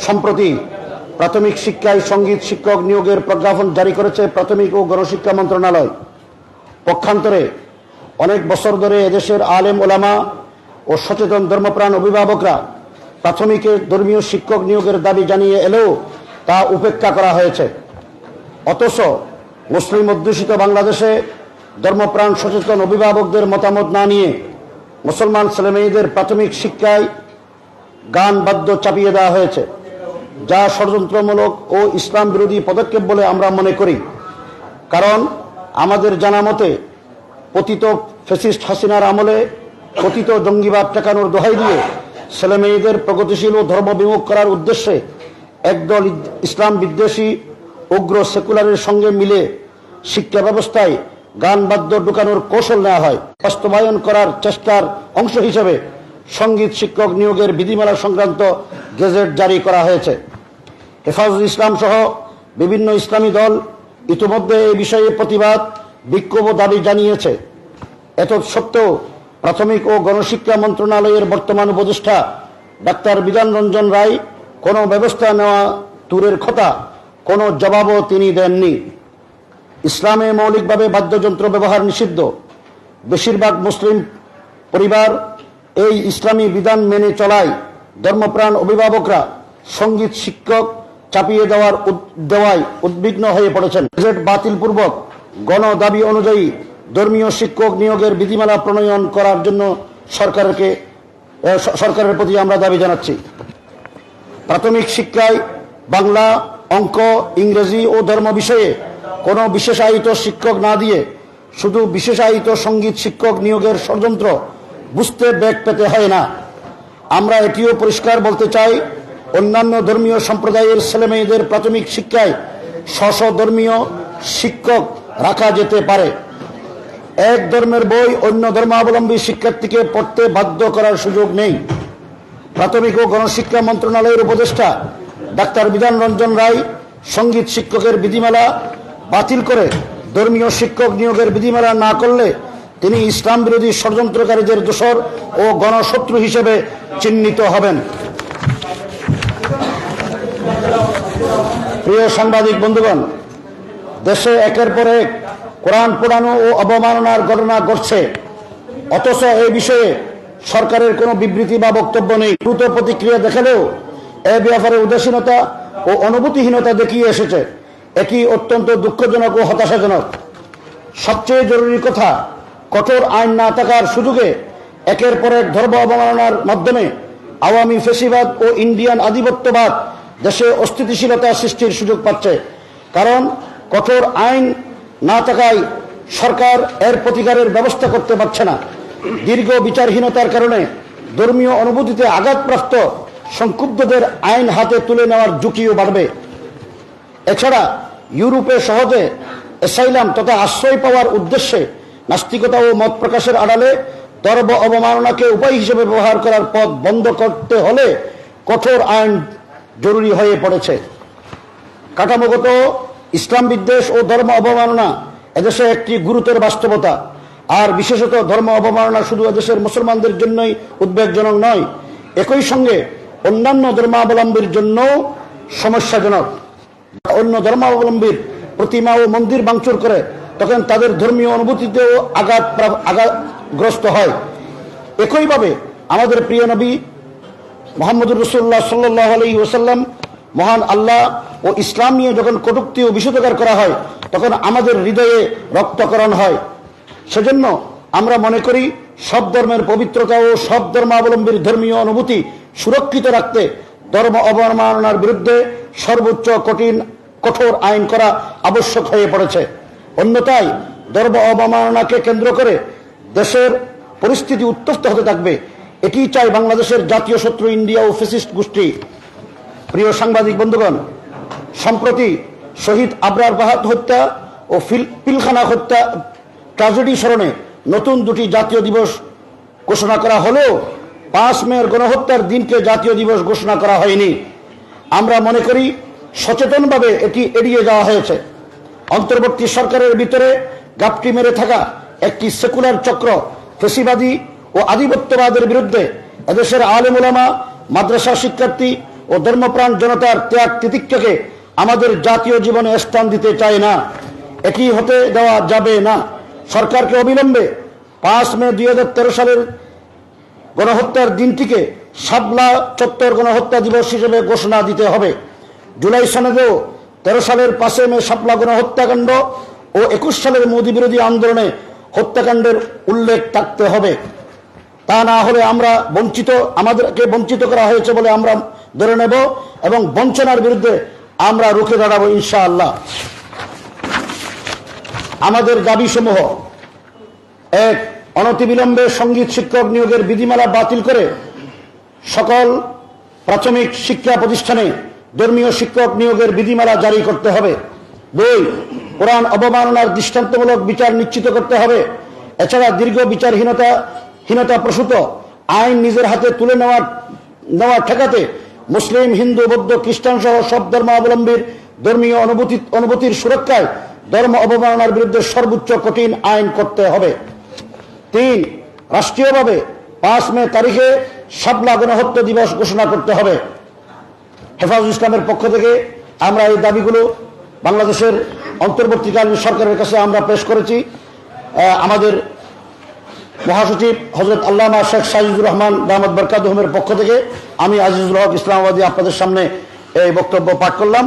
সম্প্রতি প্রাথমিক শিক্ষায় সঙ্গীত শিক্ষক নিয়োগের প্রজ্ঞাপন জারি করেছে প্রাথমিক ও গণশিক্ষা মন্ত্রণালয়। পক্ষান্তরে অনেক বছর ধরে এদেশের আলেম ওলামা ও সচেতন ধর্মপ্রাণ অভিভাবকরা প্রাথমিকে ধর্মীয় শিক্ষক নিয়োগের দাবি জানিয়ে এলেও তা উপেক্ষা করা হয়েছে। অথচ মুসলিম অধ্যুষিত বাংলাদেশে ধর্মপ্রাণ সচেতন অভিভাবকদের মতামত না নিয়ে মুসলমান ছেলেমেয়েদের প্রাথমিক শিক্ষায় গান বাদ্য চাপিয়ে দেওয়া হয়েছে, যা ষড়যন্ত্রমূলক ও ইসলাম বিরোধী পদক্ষেপ বলে আমরা মনে করি। কারণ আমাদের জানা মতে পতিত ফ্যাসিস্ট হাসিনার আমলে কথিত জঙ্গিবাদ ঠেকানোর দোহাই দিয়ে ছেলেমেয়েদের প্রগতিশীল ও ধর্মবিমুখ করার উদ্দেশ্যে একদল ইসলাম বিদ্বেষী উগ্র সেকুলারের সঙ্গে মিলে শিক্ষা ব্যবস্থায় গান বাদ্য ঢুকানোর কৌশল নেওয়া হয়। বাস্তবায়ন করার চেষ্টার অংশ হিসেবে সঙ্গীত শিক্ষক নিয়োগের বিধিমালা সংক্রান্ত গেজেট জারি করা হয়েছে। হেফাজুল ইসলাম সহ বিভিন্ন ইসলামী দল ইতিমধ্যে এই বিষয়ে প্রতিবাদ, বিক্ষোভ ও দাবি জানিয়েছে। এতৎসত্ত্বেও প্রাথমিক ও গণশিক্ষা মন্ত্রণালয়ের বর্তমান উপদেষ্টা ডাক্তার বিধান রঞ্জন রায় কোনো ব্যবস্থা নেওয়া দূরের কথা, কোনো জবাবও তিনি দেননি। ইসলামে মৌলিকভাবে বাদ্যযন্ত্র ব্যবহার নিষিদ্ধ। বেশিরভাগ মুসলিম পরিবার এই ইসলামী বিধান মেনে চলায় ধর্মপ্রাণ অভিভাবকরা সঙ্গীত শিক্ষক চাপিয়ে দেওয়ায় উদ্বিগ্ন হয়ে পড়েছেন। বাজেট বাতিলপূর্বক গণ দাবি অনুযায়ী ধর্মীয় শিক্ষক নিয়োগের বিধিমালা প্রণয়ন করার জন্য সরকারের প্রতি আমরা দাবি জানাচ্ছি। প্রাথমিক শিক্ষায় বাংলা, অঙ্ক, ইংরেজি ও ধর্ম বিষয়ে কোনো বিশেষায়িত শিক্ষক না দিয়ে শুধু বিশেষায়িত সঙ্গীত শিক্ষক নিয়োগের ষড়যন্ত্র বুঝতে বেগ পেতে হয় না। আমরা এটিও পরিষ্কার বলতে চাই, অন্যান্য ধর্মীয় সম্প্রদায়ের ছেলেমেয়েদের প্রাথমিক শিক্ষায় স্ব ধর্মীয় শিক্ষক রাখা যেতে পারে। এক ধর্মের বই অন্য ধর্মাবলম্বী শিক্ষার্থীকে পড়তে বাধ্য করার সুযোগ নেই। প্রাথমিক ও গণশিক্ষা মন্ত্রণালয়ের উপদেষ্টা ডাক্তার বিধান রঞ্জন রায় সঙ্গীত শিক্ষকের বিধিমালা বাতিল করে ধর্মীয় শিক্ষক নিয়োগের বিধিমালা না করলে তিনি ইসলাম বিরোধী ষড়যন্ত্রকারীদের দোসর ও গণশত্রু হিসেবে চিহ্নিত হবেন। প্রিয় সাংবাদিক বন্ধুগণ, দেশে একের পর এক কোরআন পোড়ানো ও অবমাননার ঘটনা ঘটছে, অথচ এই বিষয়ে সরকারের কোনো বিবৃতি বা বক্তব্য নেই। দ্রুত প্রতিক্রিয়া দেখালেও এ ব্যাপারে উদাসীনতা ও অনুভূতিহীনতা দেখিয়ে এসেছে। এটি অত্যন্ত দুঃখজনক ও হতাশাজনক। সবচেয়ে জরুরি কথা, কঠোর আইন না থাকার সুযোগে একের পর এক ধর্ম অবমাননার মাধ্যমে আওয়ামী ফ্যাসিবাদ ও ইন্ডিয়ান আধিপত্যবাদ দেশে অস্থিতিশীলতা সৃষ্টির সুযোগ পাচ্ছে। কারণ কঠোর আইন না থাকায় সরকার এর প্রতিকারের ব্যবস্থা করতে পারছে না। দীর্ঘ বিচারহীনতার কারণে ধর্মীয় অনুভূতিতে আঘাতপ্রাপ্ত সংক্ষুব্ধদের আইন হাতে তুলে নেওয়ার ঝুঁকিও বাড়বে। এছাড়া ইউরোপে সহজে অ্যাসাইলাম তথা আশ্রয় পাওয়ার উদ্দেশ্যে নাস্তিকতা ও মত প্রকাশের আড়ালে ধর্ম অবমাননাকে উপায় হিসেবে ব্যবহার করার পথ বন্ধ করতে হলে কঠোর আইন জরুরি হয়ে পড়েছে। কাঠামোগত ইসলাম বিদ্বেষ ও ধর্ম অবমাননা এদেশে একটি গুরুতর বাস্তবতা। আর বিশেষত ধর্ম অবমাননা শুধু এদেশের মুসলমানদের জন্যই উদ্বেগজনক নয়, একই সঙ্গে অন্যান্য ধর্মাবলম্বীর জন্যও সমস্যাজনক। অন্য ধর্মাবলম্বীর প্রতিমা ও মন্দির ভাঙচুর করে তখন তাদের ধর্মীয় অনুভূতিতেও আঘাতগ্রস্ত হয়। একইভাবে আমাদের প্রিয় নবী মুহাম্মদুর রাসূলুল্লাহ সাল্লাল্লাহু আলাইহি ওয়াসাল্লাম, মহান আল্লাহ ও ইসলাম নিয়ে যখন কটূক্তি ও বিষোদগার করা হয় তখন আমাদের হৃদয়ে রক্তকরণ হয়। সেজন্য আমরা মনে করি সব ধর্মের পবিত্রতা ও সব ধর্মাবলম্বীর ধর্মীয় অনুভূতি সুরক্ষিত রাখতে ধর্ম অবমাননার বিরুদ্ধে সর্বোচ্চ কঠোর আইন করা আবশ্যক হয়ে পড়েছে। অন্যথায় ধর্ম অবমাননাকে কেন্দ্র করে দেশের পরিস্থিতি উত্তপ্ত হতে থাকবে। এটি চাই বাংলাদেশের জাতীয় শত্রু ইন্ডিয়া ও ফ্যাসিস্ট গোষ্ঠী। প্রিয় সাংবাদিক বন্ধুগণ, সম্প্রতি শহীদ আবরার বাহাদ হত্যা ও পিলখানা হত্যা ট্র্যাজেডি স্মরণে নতুন দুটি জাতীয় দিবস ঘোষণা করা হলেও 5 মের গণহত্যার দিনকে জাতীয় দিবস ঘোষণা করা হয়নি। আমরা মনে করি সচেতনভাবে এটি এড়িয়ে যাওয়া হয়েছে। অন্তর্বর্তী সরকারের ভিতরে গাপটি মেরে থাকা একটি সেকুলার চক্র ফ্যাসিবাদী ও আধিপত্যবাদের বিরুদ্ধে এদেশের আলেম ওলামা, মাদ্রাসা শিক্ষার্থী ও ও ধর্মপ্রাণ জনতার ত্যাগ তিতিক্ষাকে আমাদের জাতীয় জীবনে স্থান দিতে চায় না। এটি হতে দেওয়া যাবে না। সরকারকে অবিলম্বে 5 মে 2013 সালের গণহত্যার দিনটিকে শাপলা চত্বর গণহত্যা দিবস হিসেবে ঘোষণা দিতে হবে। জুলাই সনদেও 13 সালের 5 মে শাপলা গণহত্যাকাণ্ড ও 21 সালের মোদী বিরোধী আন্দোলনে হত্যাকাণ্ডের উল্লেখ থাকতে হবে। তা না হলে আমাদেরকে বঞ্চিত করা হয়েছে বলে আমরা ধরে নেব এবং বঞ্চনার বিরুদ্ধে আমরা রুখে দাঁড়াবো ইনশাআল্লাহ। আমাদের দাবিসমূহ: 1. অনতিবিলম্বে সঙ্গীত শিক্ষক নিয়োগের বিধিমালা বাতিল করে সকল প্রাথমিক শিক্ষা প্রতিষ্ঠানে ধর্মীয় শিক্ষক নিয়োগের বিধিমালা জারি করতে হবে। 2. কোরআন অবমাননার দৃষ্টান্তমূলক বিচার নিশ্চিত করতে হবে। এছাড়া দীর্ঘ বিচারহীনতা প্রসূত আইন নিজের হাতে তুলে নেওয়া ঠেকাতে মুসলিম, হিন্দু, বৌদ্ধ, খ্রিস্টান সহ সব ধর্মাবলম্বীর ধর্মীয় অনুভূতির সুরক্ষায় ধর্ম অবমাননার বিরুদ্ধে সর্বোচ্চ কঠিন আইন করতে হবে। 3. রাষ্ট্রীয়ভাবে 5 মে তারিখে শাপলা গণহত্যা দিবস ঘোষণা করতে হবে। হেফাজুল ইসলামের পক্ষ থেকে আমরা এই দাবিগুলো বাংলাদেশের অন্তর্বর্তীকালীন সরকারের কাছে আমরা পেশ করেছি। আমাদের মহাসচিব হযরত আল্লামা শেখ সাজিদুর রহমান দামাত বরকাতুহুমের পক্ষ থেকে আমি আজিজুল হক ইসলামাবাদী আপনাদের সামনে এই বক্তব্য পাঠ করলাম।